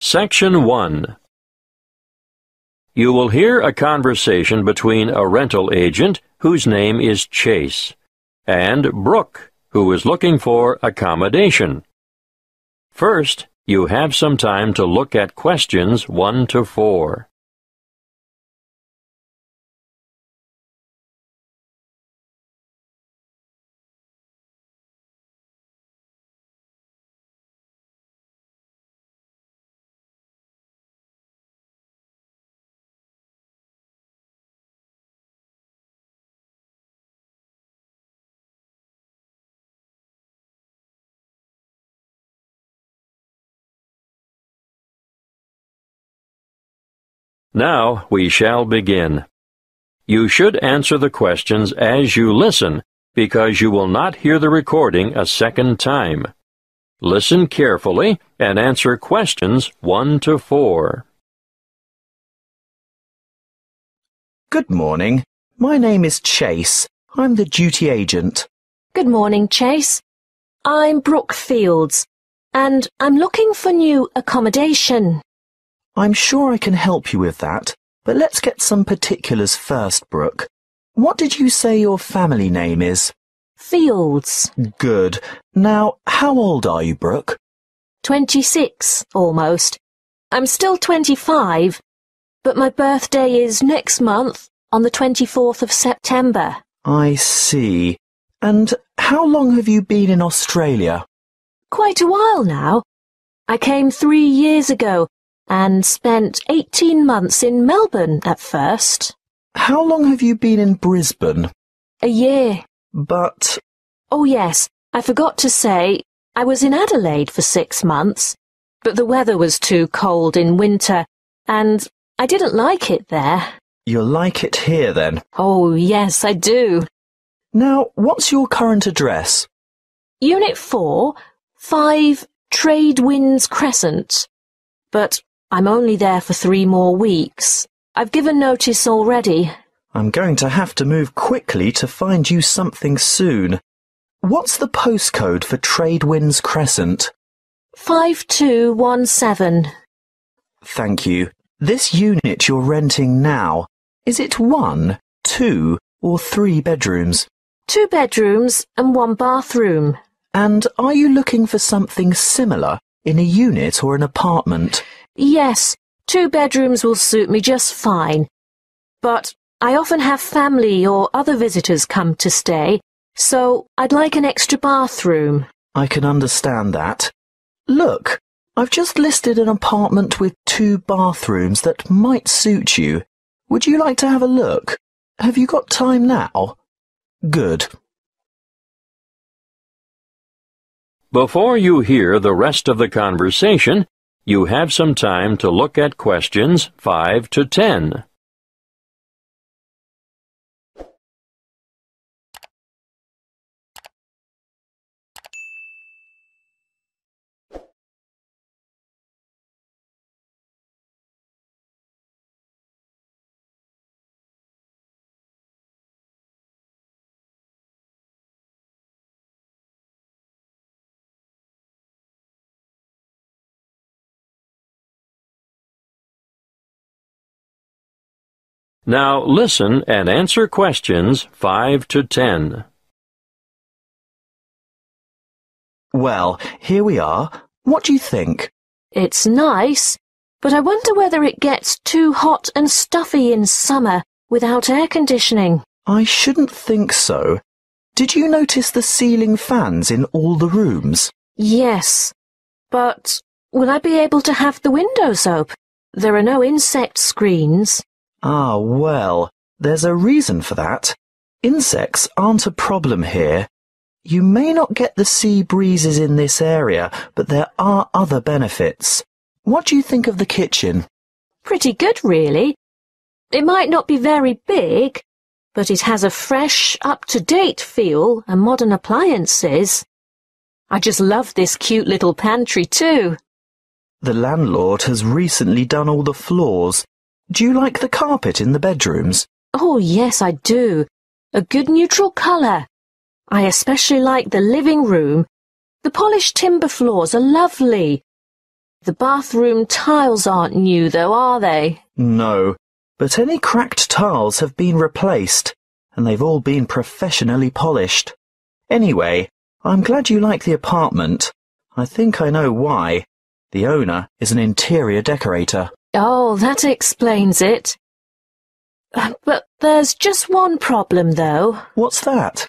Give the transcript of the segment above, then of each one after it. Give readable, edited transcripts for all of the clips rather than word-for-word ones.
Section 1. You will hear a conversation between a rental agent, whose name is Chase, and Brooke, who is looking for accommodation. First, you have some time to look at questions 1 to 4. Now we shall begin. You should answer the questions as you listen, because you will not hear the recording a second time. Listen carefully and answer questions 1 to 4. Good morning. My name is Chase. I'm the duty agent. Good morning, Chase. I'm Brooke Fields, and I'm looking for new accommodation. I'm sure I can help you with that, but let's get some particulars first, Brooke. What did you say your family name is? Fields. Good. Now, how old are you, Brooke? 26, almost. I'm still 25, but my birthday is next month, on the 24th of September. I see. And how long have you been in Australia? Quite a while now. I came 3 years ago and spent 18 months in Melbourne at first. How long have you been in Brisbane? A year. But... Oh yes, I forgot to say, I was in Adelaide for 6 months, but the weather was too cold in winter, and I didn't like it there. You'll like it here then? Oh yes, I do. Now, what's your current address? Unit 4, 5 Trade Winds Crescent. But I'm only there for 3 more weeks. I've given notice already. I'm going to have to move quickly to find you something soon. What's the postcode for Trade Winds Crescent? 5217. Thank you. This unit you're renting now, is it 1, 2 or 3 bedrooms? 2 bedrooms and 1 bathroom. And are you looking for something similar in a unit or an apartment? Yes, 2 bedrooms will suit me just fine. But I often have family or other visitors come to stay, so I'd like an extra bathroom. I can understand that. Look, I've just listed an apartment with 2 bathrooms that might suit you. Would you like to have a look? Have you got time now? Good. Before you hear the rest of the conversation, you have some time to look at questions 5 to 10. Now listen and answer questions 5 to 10. Well, here we are. What do you think? It's nice, but I wonder whether it gets too hot and stuffy in summer without air conditioning. I shouldn't think so. Did you notice the ceiling fans in all the rooms? Yes, but will I be able to have the windows open? There are no insect screens. Ah, well, there's a reason for that. Insects aren't a problem here. You may not get the sea breezes in this area, but there are other benefits. What do you think of the kitchen? Pretty good, really. It might not be very big, but it has a fresh, up-to-date feel and modern appliances. I just love this cute little pantry, too. The landlord has recently done all the floors. Do you like the carpet in the bedrooms? Oh, yes, I do. A good neutral colour. I especially like the living room. The polished timber floors are lovely. The bathroom tiles aren't new, though, are they? No, but any cracked tiles have been replaced, and they've all been professionally polished. Anyway, I'm glad you like the apartment. I think I know why. The owner is an interior decorator. Oh, that explains it. But there's just one problem, though. What's that?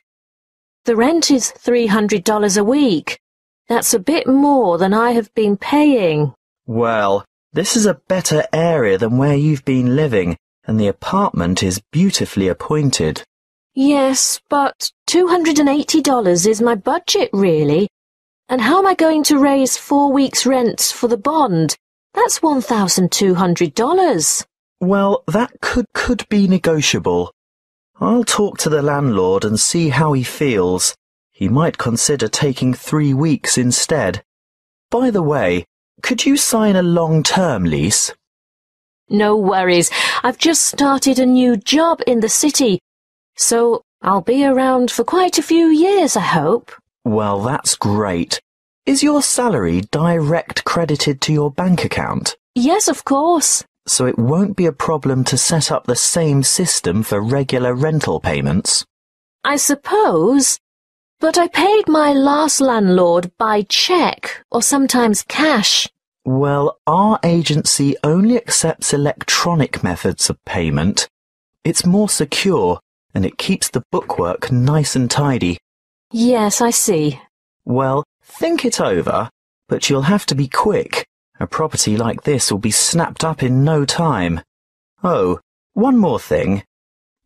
The rent is $300 a week. That's a bit more than I have been paying. Well, this is a better area than where you've been living, and the apartment is beautifully appointed. Yes, but $280 is my budget, really. And how am I going to raise 4 weeks' rent for the bond? That's $1,200. Well, that could be negotiable. I'll talk to the landlord and see how he feels. He might consider taking 3 weeks instead. By the way, could you sign a long-term lease? No worries. I've just started a new job in the city, so I'll be around for quite a few years, I hope. Well, that's great. Is your salary direct credited to your bank account? Yes, of course. So it won't be a problem to set up the same system for regular rental payments? I suppose. But I paid my last landlord by cheque, or sometimes cash. Well, our agency only accepts electronic methods of payment. It's more secure, and it keeps the bookwork nice and tidy. Yes, I see. Well, think it over, but you'll have to be quick. A property like this will be snapped up in no time. Oh, one more thing.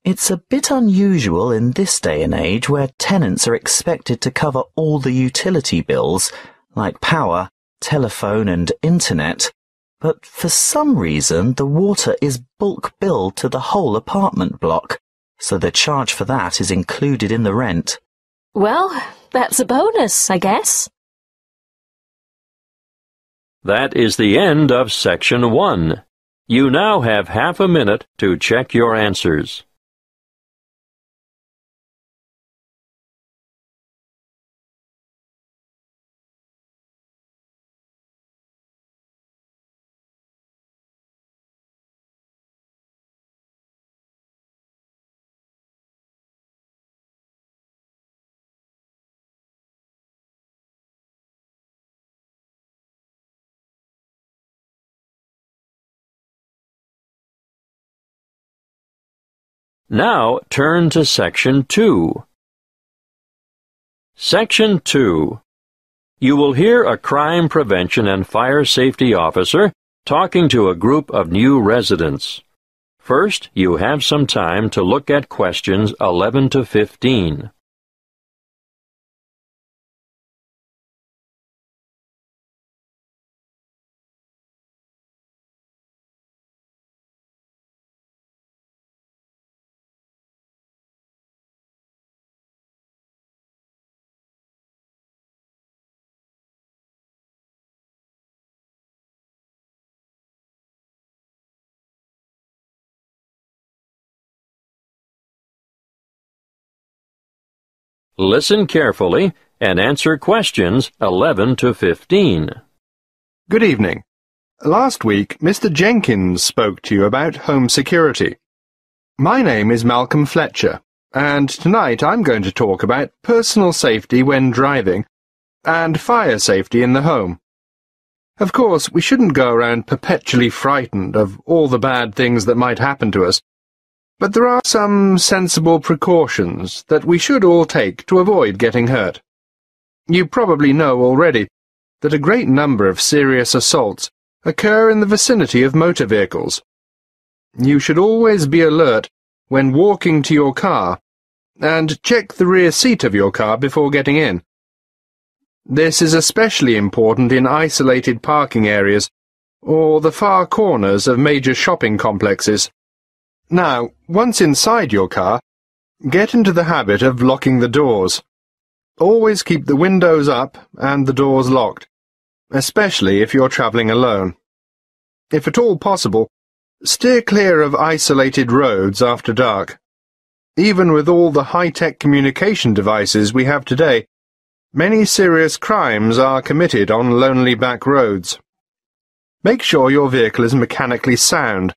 It's a bit unusual in this day and age where tenants are expected to cover all the utility bills, like power, telephone and internet, but for some reason the water is bulk billed to the whole apartment block, so the charge for that is included in the rent. Well, that's a bonus, I guess. That is the end of Section 1. You now have half a minute to check your answers. Now turn to Section 2. Section 2. You will hear a crime prevention and fire safety officer talking to a group of new residents. First, you have some time to look at questions 11 to 15. Listen carefully and answer questions 11 to 15. Good evening. Last week, Mr. Jenkins spoke to you about home security. My name is Malcolm Fletcher, and tonight I'm going to talk about personal safety when driving and fire safety in the home. Of course, we shouldn't go around perpetually frightened of all the bad things that might happen to us, but there are some sensible precautions that we should all take to avoid getting hurt. You probably know already that a great number of serious assaults occur in the vicinity of motor vehicles. You should always be alert when walking to your car and check the rear seat of your car before getting in. This is especially important in isolated parking areas or the far corners of major shopping complexes. Now, once inside your car, get into the habit of locking the doors. Always keep the windows up and the doors locked, especially if you're travelling alone. If at all possible, steer clear of isolated roads after dark. Even with all the high-tech communication devices we have today, many serious crimes are committed on lonely back roads. Make sure your vehicle is mechanically sound,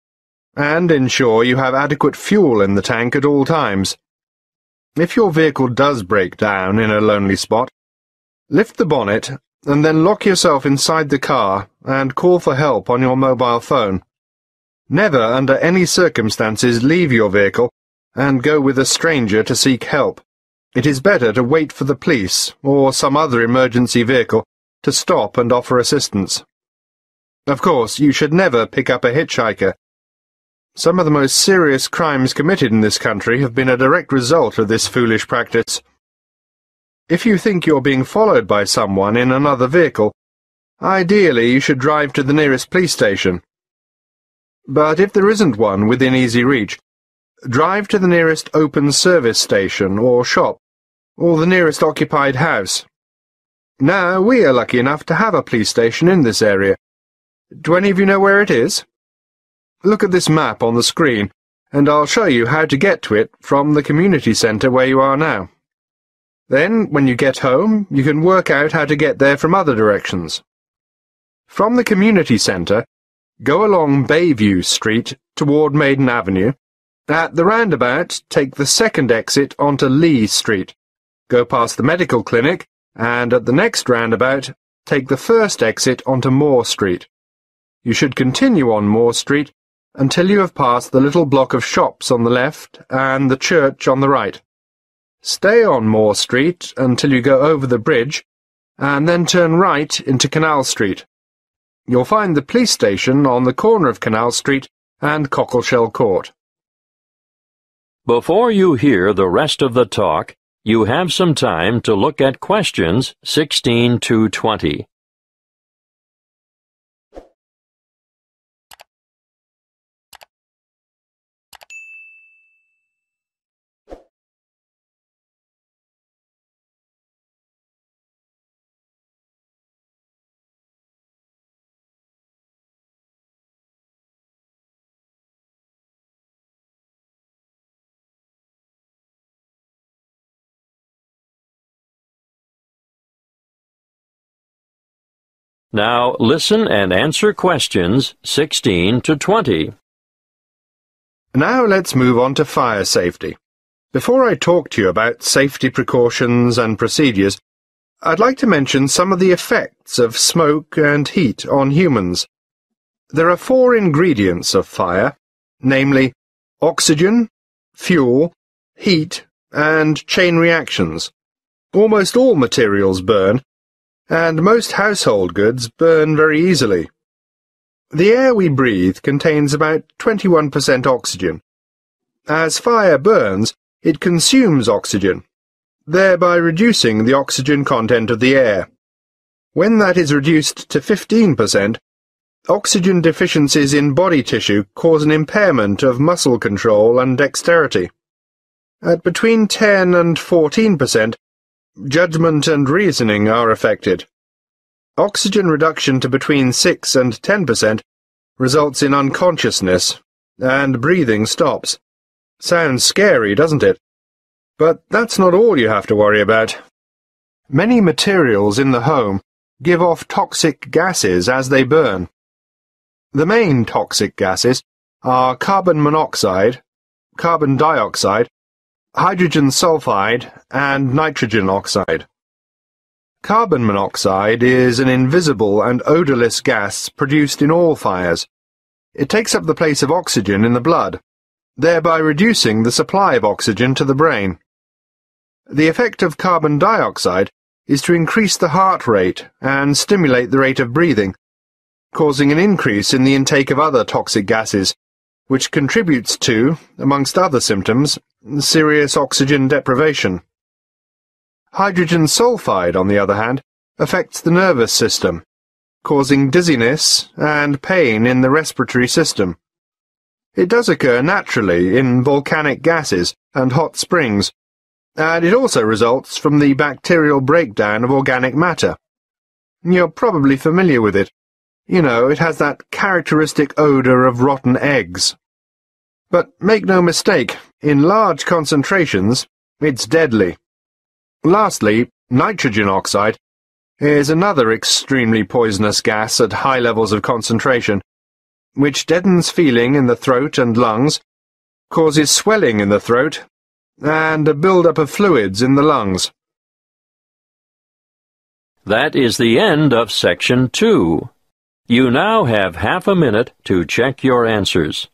and ensure you have adequate fuel in the tank at all times. If your vehicle does break down in a lonely spot, lift the bonnet and then lock yourself inside the car and call for help on your mobile phone. Never, under any circumstances, leave your vehicle and go with a stranger to seek help. It is better to wait for the police or some other emergency vehicle to stop and offer assistance. Of course, you should never pick up a hitchhiker. Some of the most serious crimes committed in this country have been a direct result of this foolish practice. If you think you're being followed by someone in another vehicle, ideally you should drive to the nearest police station. But if there isn't one within easy reach, drive to the nearest open service station or shop, or the nearest occupied house. Now, we are lucky enough to have a police station in this area. Do any of you know where it is? Look at this map on the screen, and I'll show you how to get to it from the community centre where you are now. Then, when you get home, you can work out how to get there from other directions. From the community centre, go along Bayview Street toward Maiden Avenue. At the roundabout, take the second exit onto Lee Street. Go past the medical clinic, and at the next roundabout, take the first exit onto Moore Street. You should continue on Moore Street until you have passed the little block of shops on the left and the church on the right. Stay on Moore Street until you go over the bridge, and then turn right into Canal Street. You'll find the police station on the corner of Canal Street and Cockleshell Court. Before you hear the rest of the talk, you have some time to look at questions 16 to 20. Now listen and answer questions 16 to 20. Now let's move on to fire safety. Before I talk to you about safety precautions and procedures, I'd like to mention some of the effects of smoke and heat on humans. There are 4 ingredients of fire, namely oxygen, fuel, heat, and chain reactions. Almost all materials burn, and most household goods burn very easily. The air we breathe contains about 21% oxygen. As fire burns, it consumes oxygen, thereby reducing the oxygen content of the air. When that is reduced to 15%, oxygen deficiencies in body tissue cause an impairment of muscle control and dexterity. At between 10 and 14%, judgment and reasoning are affected. Oxygen reduction to between 6 and 10% results in unconsciousness, and breathing stops. Sounds scary, doesn't it? But that's not all you have to worry about. Many materials in the home give off toxic gases as they burn. The main toxic gases are carbon monoxide, carbon dioxide, hydrogen sulfide, and nitrogen oxide. Carbon monoxide is an invisible and odorless gas produced in all fires. It takes up the place of oxygen in the blood, thereby reducing the supply of oxygen to the brain. The effect of carbon dioxide is to increase the heart rate and stimulate the rate of breathing, causing an increase in the intake of other toxic gases, which contributes to, amongst other symptoms, serious oxygen deprivation. Hydrogen sulfide, on the other hand, affects the nervous system, causing dizziness and pain in the respiratory system. It does occur naturally in volcanic gases and hot springs, and it also results from the bacterial breakdown of organic matter. You're probably familiar with it. You know, it has that characteristic odor of rotten eggs. But make no mistake, in large concentrations, it's deadly. Lastly, nitrogen oxide is another extremely poisonous gas at high levels of concentration, which deadens feeling in the throat and lungs, causes swelling in the throat, and a build-up of fluids in the lungs. That is the end of Section 2. You now have half a minute to check your answers.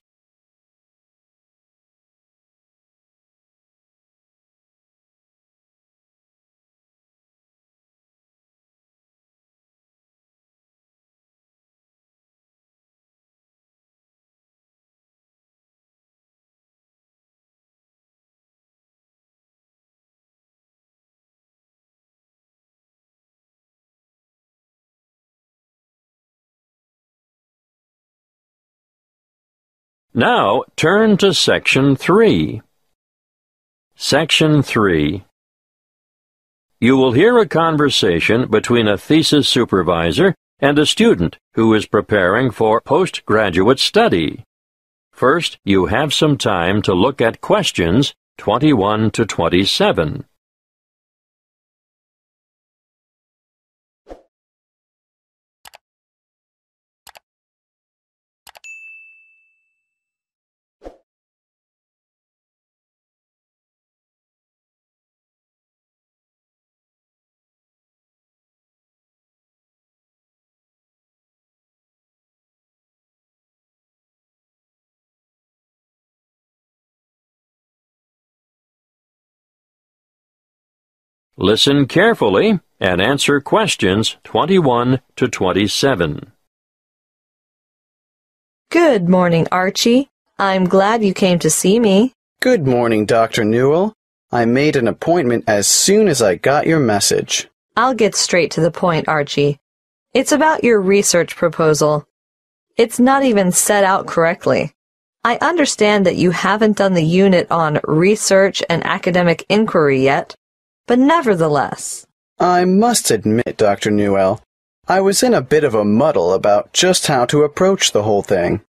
Now, turn to Section 3. Section 3. You will hear a conversation between a thesis supervisor and a student who is preparing for postgraduate study. First, you have some time to look at questions 21 to 27. Listen carefully and answer questions 21 to 27. Good morning, Archie. I'm glad you came to see me. Good morning, Dr. Newell. I made an appointment as soon as I got your message. I'll get straight to the point, Archie. It's about your research proposal. It's not even set out correctly. I understand that you haven't done the unit on research and academic inquiry yet, but nevertheless. I must admit, Dr. Newell, I was in a bit of a muddle about just how to approach the whole thing.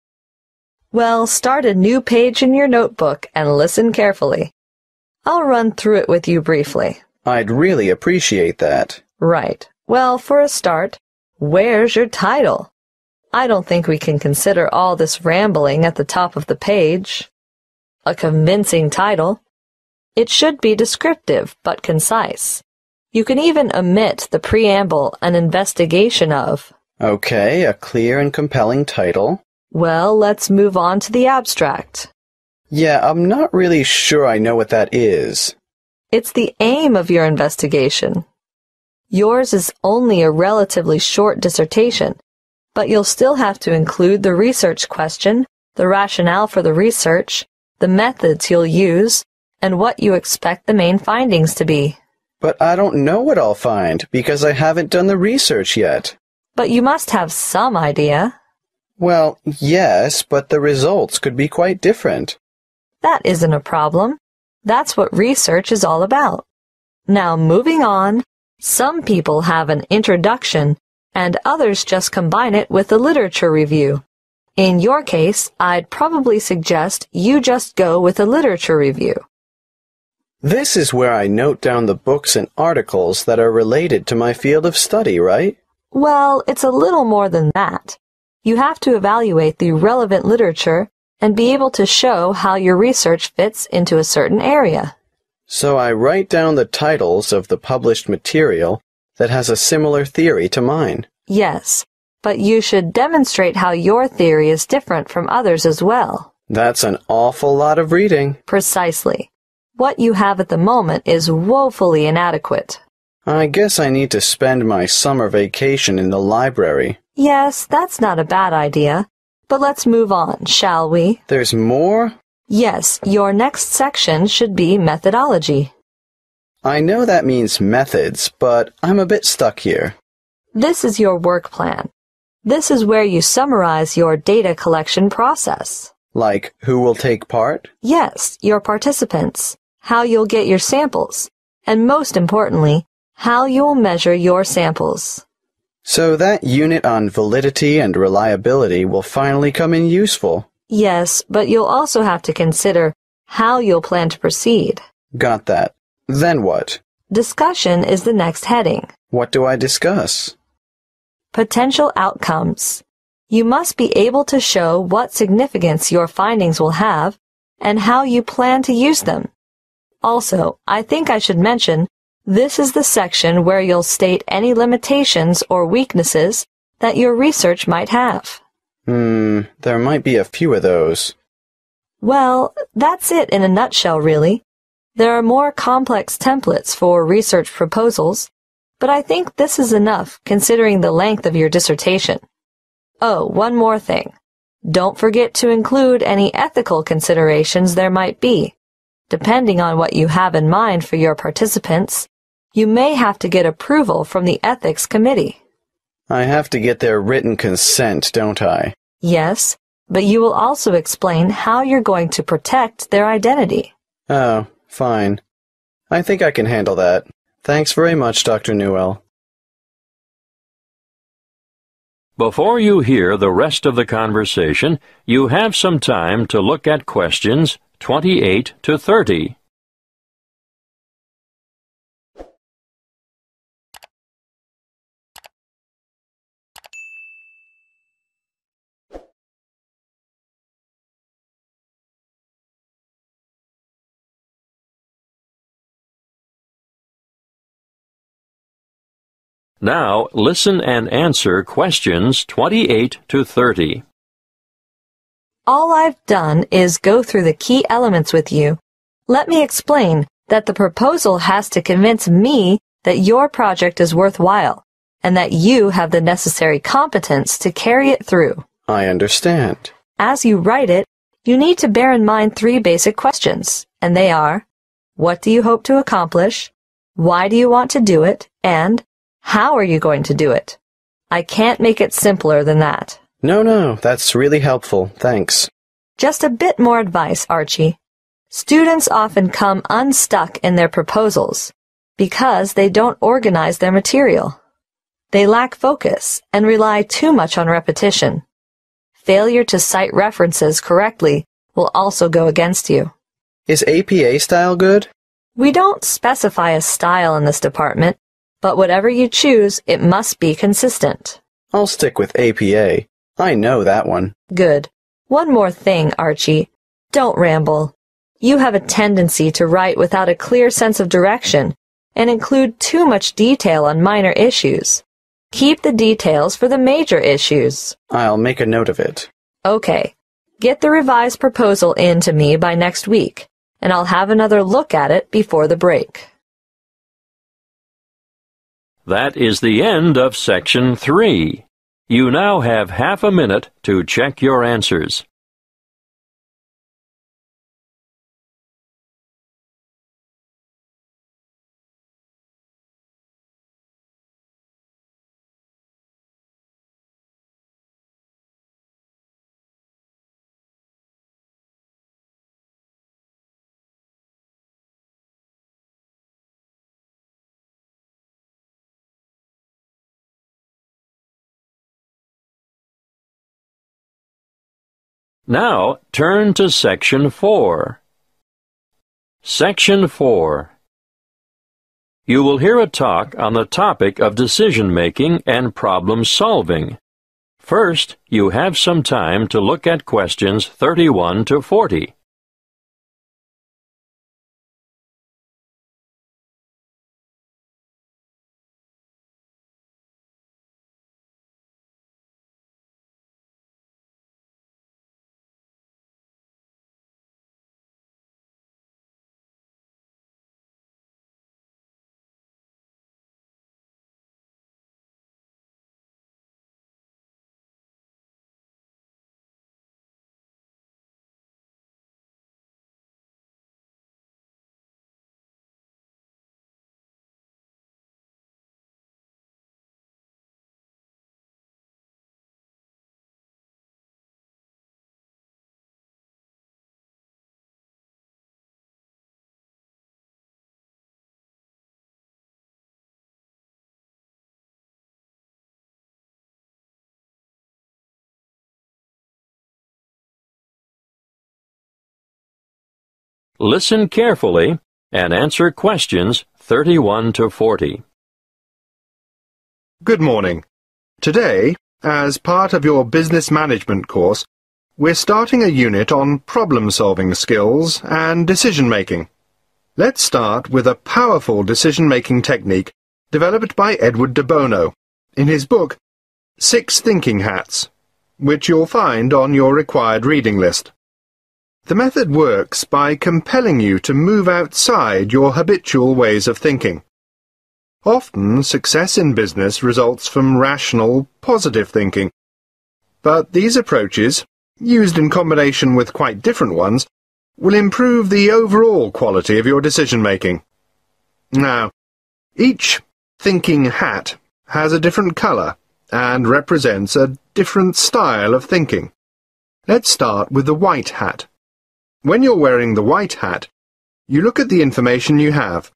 Well, start a new page in your notebook and listen carefully. I'll run through it with you briefly. I'd really appreciate that. Right. Well, for a start, where's your title? I don't think we can consider all this rambling at the top of the page. A convincing title. It should be descriptive but concise. You can even omit the preamble, an investigation of. Okay, a clear and compelling title. Well, let's move on to the abstract. Yeah, I'm not really sure I know what that is. It's the aim of your investigation. Yours is only a relatively short dissertation, but you'll still have to include the research question, the rationale for the research, the methods you'll use, and what you expect the main findings to be. But I don't know what I'll find, because I haven't done the research yet. But you must have some idea. Well, yes, but the results could be quite different. That isn't a problem. That's what research is all about. Now, moving on, some people have an introduction, and others just combine it with a literature review. In your case, I'd probably suggest you just go with a literature review. This is where I note down the books and articles that are related to my field of study, right? Well, it's a little more than that. You have to evaluate the relevant literature and be able to show how your research fits into a certain area. So I write down the titles of the published material that has a similar theory to mine. Yes, but you should demonstrate how your theory is different from others as well. That's an awful lot of reading. Precisely. What you have at the moment is woefully inadequate. I guess I need to spend my summer vacation in the library. Yes, that's not a bad idea. But let's move on, shall we? There's more? Yes, your next section should be methodology. I know that means methods, but I'm a bit stuck here. This is your work plan. This is where you summarize your data collection process. Like, who will take part? Yes, your participants, how you'll get your samples, and most importantly, how you'll measure your samples. So that unit on validity and reliability will finally come in useful. Yes, but you'll also have to consider how you'll plan to proceed. Got that. Then what? Discussion is the next heading. What do I discuss? Potential outcomes. You must be able to show what significance your findings will have and how you plan to use them. Also, I think I should mention, this is the section where you'll state any limitations or weaknesses that your research might have. There might be a few of those. Well, that's it in a nutshell, really. There are more complex templates for research proposals, but I think this is enough considering the length of your dissertation. Oh, one more thing. Don't forget to include any ethical considerations there might be. Depending on what you have in mind for your participants, you may have to get approval from the ethics committee. I have to get their written consent, don't I? Yes, but you will also explain how you're going to protect their identity. Oh, fine. I think I can handle that. Thanks very much, Dr. Newell. Before you hear the rest of the conversation, you have some time to look at questions 28 to 30. Now, listen and answer questions 28 to 30. All I've done is go through the key elements with you. Let me explain that the proposal has to convince me that your project is worthwhile and that you have the necessary competence to carry it through. I understand. As you write it, you need to bear in mind 3 basic questions, and they are, what do you hope to accomplish? Why do you want to do it? And how are you going to do it? I can't make it simpler than that. No, that's really helpful. Thanks. Just a bit more advice, Archie. Students often come unstuck in their proposals because they don't organize their material. They lack focus and rely too much on repetition. Failure to cite references correctly will also go against you. Is APA style good? We don't specify a style in this department, but whatever you choose, it must be consistent. I'll stick with APA. I know that one. Good. One more thing, Archie. Don't ramble. You have a tendency to write without a clear sense of direction and include too much detail on minor issues. Keep the details for the major issues. I'll make a note of it. Okay. Get the revised proposal in to me by next week, and I'll have another look at it before the break. That is the end of Section 3. You now have half a minute to check your answers. Now, turn to Section 4. Section 4. You will hear a talk on the topic of decision-making and problem-solving. First, you have some time to look at questions 31 to 40. Listen carefully and answer questions 31 to 40. Good morning. Today, as part of your business management course, we're starting a unit on problem-solving skills and decision-making. Let's start with a powerful decision-making technique developed by Edward de Bono in his book 6 Thinking Hats, which you'll find on your required reading list. The method works by compelling you to move outside your habitual ways of thinking. Often, success in business results from rational, positive thinking, but these approaches, used in combination with quite different ones, will improve the overall quality of your decision-making. Now, each thinking hat has a different colour and represents a different style of thinking. Let's start with the white hat. When you're wearing the white hat, you look at the information you have.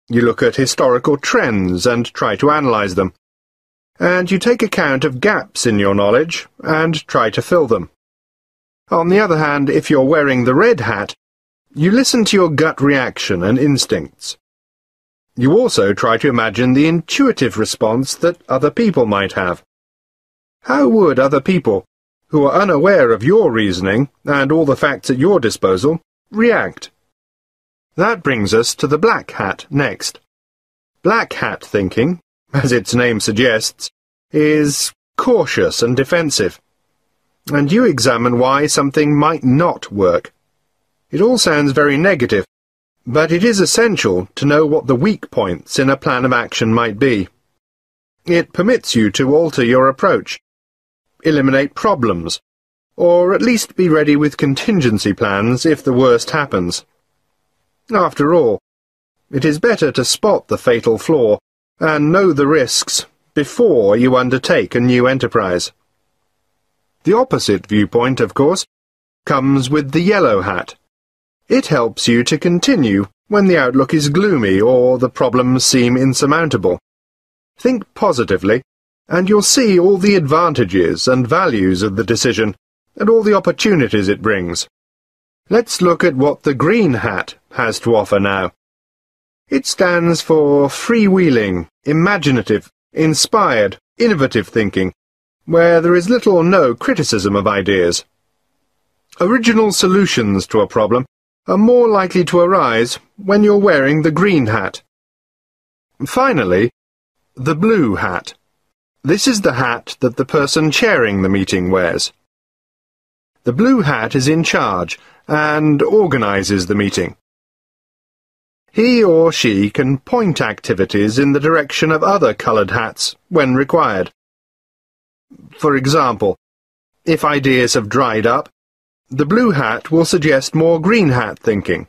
You look at historical trends and try to analyse them. And you take account of gaps in your knowledge and try to fill them. On the other hand, if you're wearing the red hat, you listen to your gut reaction and instincts. You also try to imagine the intuitive response that other people might have. How would other people, who are unaware of your reasoning and all the facts at your disposal, react? That brings us to the black hat next. Black hat thinking, as its name suggests, is cautious and defensive. And you examine why something might not work. It all sounds very negative, but it is essential to know what the weak points in a plan of action might be. It permits you to alter your approach, eliminate problems, or at least be ready with contingency plans if the worst happens. After all, it is better to spot the fatal flaw and know the risks before you undertake a new enterprise. The opposite viewpoint, of course, comes with the yellow hat. It helps you to continue when the outlook is gloomy or the problems seem insurmountable. Think positively, and you'll see all the advantages and values of the decision and all the opportunities it brings. Let's look at what the green hat has to offer now. It stands for freewheeling, imaginative, inspired, innovative thinking, where there is little or no criticism of ideas. Original solutions to a problem are more likely to arise when you're wearing the green hat. Finally, the blue hat. This is the hat that the person chairing the meeting wears. The blue hat is in charge and organizes the meeting. He or she can point activities in the direction of other coloured hats when required. For example, if ideas have dried up, the blue hat will suggest more green hat thinking.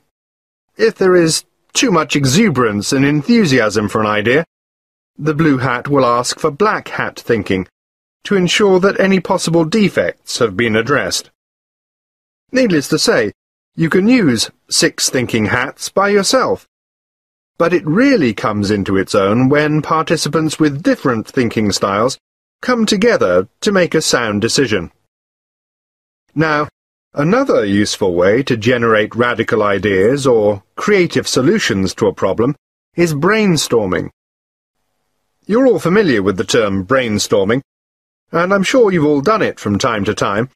If there is too much exuberance and enthusiasm for an idea, the blue hat will ask for black hat thinking to ensure that any possible defects have been addressed. Needless to say, you can use 6 thinking hats by yourself, but it really comes into its own when participants with different thinking styles come together to make a sound decision. Now, another useful way to generate radical ideas or creative solutions to a problem is brainstorming. You're all familiar with the term brainstorming, and I'm sure you've all done it from time to time.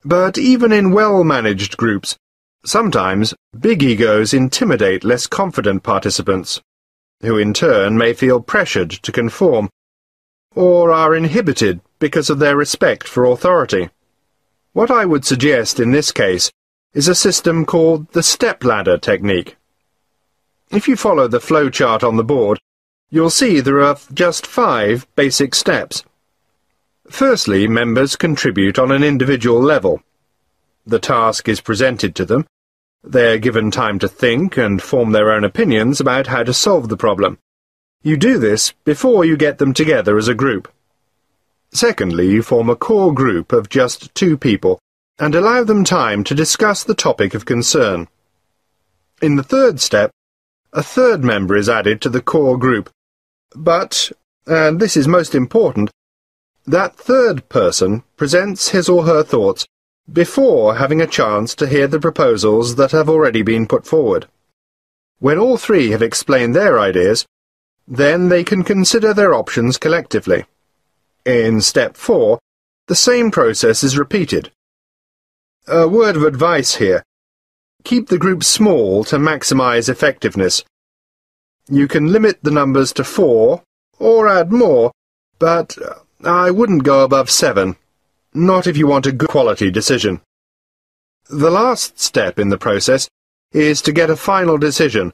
But even in well-managed groups, sometimes big egos intimidate less confident participants, who in turn may feel pressured to conform, or are inhibited because of their respect for authority. What I would suggest in this case is a system called the stepladder technique. If you follow the flowchart on the board, you'll see there are just 5 basic steps. Firstly, members contribute on an individual level. The task is presented to them. They're given time to think and form their own opinions about how to solve the problem. You do this before you get them together as a group. Secondly, you form a core group of just 2 people and allow them time to discuss the topic of concern. In the third step, a third member is added to the core group, but, and this is most important, that third person presents his or her thoughts before having a chance to hear the proposals that have already been put forward. When all three have explained their ideas, then they can consider their options collectively. In step 4, the same process is repeated. A word of advice here. Keep the group small to maximize effectiveness. You can limit the numbers to 4, or add more, but I wouldn't go above 7, not if you want a good quality decision. The last step in the process is to get a final decision,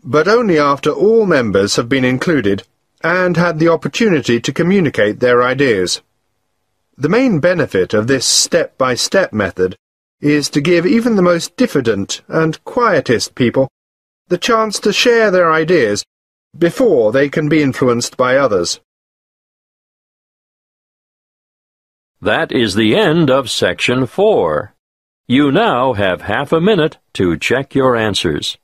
but only after all members have been included and had the opportunity to communicate their ideas. The main benefit of this step-by-step method is to give even the most diffident and quietist people the chance to share their ideas before they can be influenced by others. That is the end of Section 4. You now have half a minute to check your answers.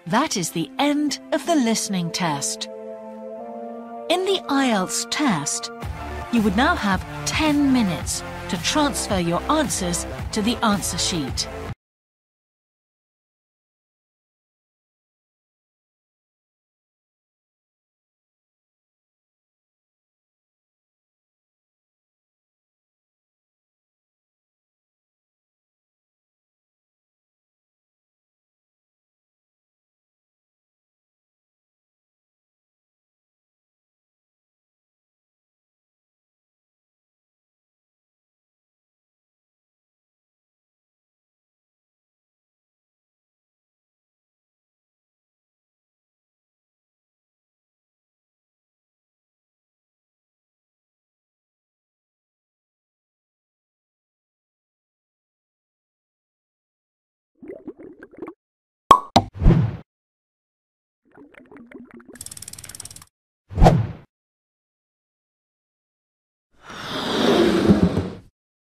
That is the end of the listening test. In the Ielts test, you would now have 10 minutes to transfer your answers to the answer sheet.